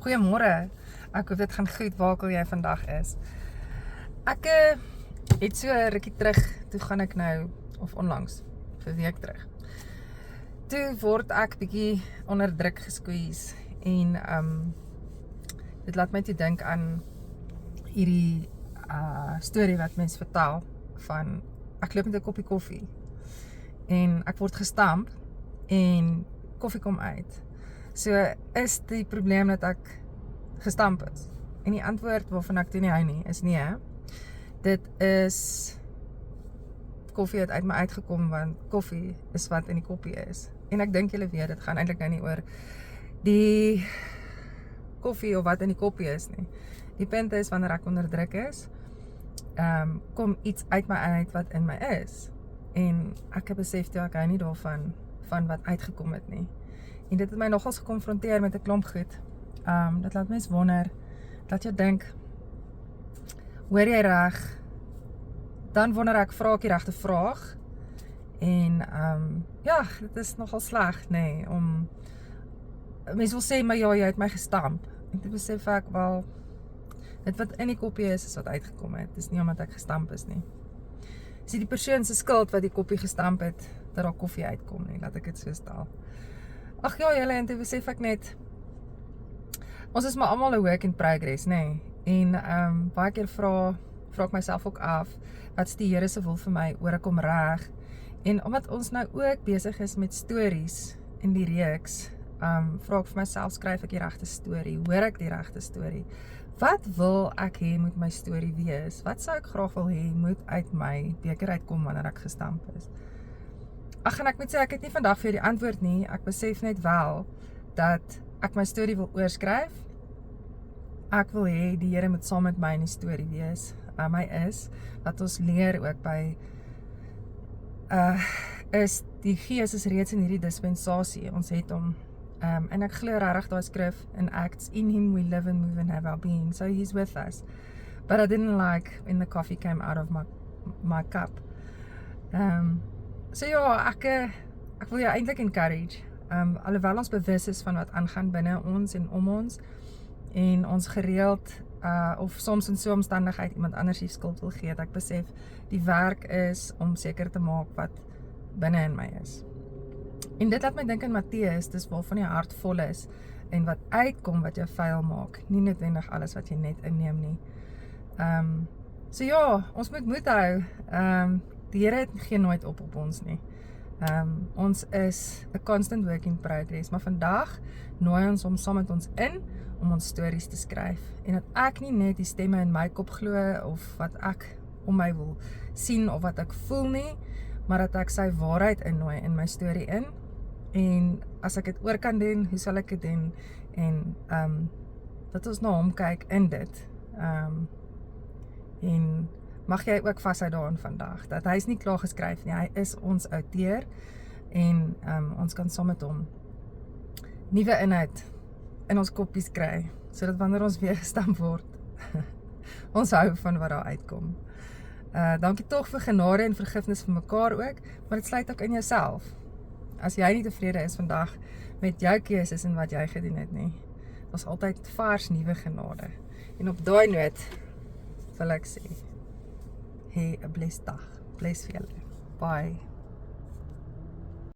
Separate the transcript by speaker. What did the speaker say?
Speaker 1: Goeiemôre. Ek hoop dit gaan goed waar ook al jy vandag is. Ek het so 'n rukkie terug, toe gaan ek nou, of onlangs, vir 'n week terug. Toe word ek bietjie onder druk gesqueeze en dit laat my toe dink aan hierdie storie wat mens vertel van ek loop met 'n koppie koffie en ek word gestamp en koffie kom uit. So is die probleem dat ek gestamp is. En die antwoord waarvan ek toe nie hou nie, is nee. Dit is koffie het uit my uitgekom, want koffie is wat in die koppie is. En ek dink julle weet, dit gaan eintlik nou nie oor die koffie of wat in die koppie is nie. Die punt is, wanneer ek onder druk is, kom iets uit my uit wat in my is. En ek het besef toe ek hou nie daarvan, van wat uitgekom het nie. En dit het my nogals gekonfronteer met 'n klomp goed. Dit laat mens wonder, dat jy dink, hoor jy reg? Dan wonder ek, vra ek die regte vraag? En ja, dit is nogal sleg, nee, om mens wil sê, maar ja, jy het my gestamp. En toe besef ek, wel, dit wat in die koppie is wat uitgekom het. Dit is nie omdat ek gestamp is nie. Is die persoon se skuld wat die koppie gestamp het, dat daar koffie uitkom nie, laat ek dit so stel. Ag ja, julle, en toe besef ek net, ons is maar almal 'n work in progress, nê? En baie keer vra ek myself ook af, wat is die Here se wil vir my, oor ek kom reg? En omdat ons nou ook besig is met stories in die reeks, vra ek vir myself, skryf ek die regte storie? Hoor ek die regte storie? Wat wil ek hê moet my storie wees? Wat sou ek graag wil hê moet uit my beker uitkom wanneer ek gestamp is? Ag, en ek moet sê, ek het nie vandag vir die antwoord nie. Ek besef net wel dat ek my storie wil oorskryf. Ek wil hê die Here moet saam met my in die storie wees. My is, wat ons leer ook by is die Gees is reeds in hierdie dispensasie. Ons het hom. En ek glo regtig daai skrif in Acts, in him we live and move and have our being. So he's with us. But I didn't like when the coffee came out of my cup. So ja, ek wil jou eintlik encourage. Alhoewel ons bewus is van wat aangaan binne ons en om ons, en ons gereeld, of soms in so 'n omstandigheid iemand anders die skuld wil gee, dat ek besef, die werk is om seker te maak wat binne in my is. En dit laat my dink aan Matteus, dis waarvan jou hart vol is, en wat uitkom wat jou vuil maak, nie noodwendig alles wat jy net inneem nie. So ja, ons moet moed hou, die Here gee nooit op ons nie. Ons is a constant work in progress, maar vandag nooi ons hom saam met ons in, om ons stories te skryf, en dat ek nie net die stemme in my kop glo, of wat ek om my wil sien, of wat ek voel nie, maar dat ek sy waarheid innooi in my storie in, en as ek dit oor kan doen, hoe sal ek dit doen, en dat ons na hom kyk in dit, en mag jy ook vashou daarin vandag, dat hy is nie klaar geskryf nie, hy is ons outeur, en ons kan saam met hom nuwe inhoud in ons koppies kry, sodat wanneer ons weer gestamp word, ons hou van wat daar uitkom. Dankie tog vir genade en vergifnis vir mekaar ook, maar dit sluit ook in jouself. As jy nie tevrede is vandag met jou keuses en wat jy gedoen het nie, was altyd vars nuwe genade. En op daai noot wil ek sê, hey, 'n blessed dag. Bless vir julle. Bye.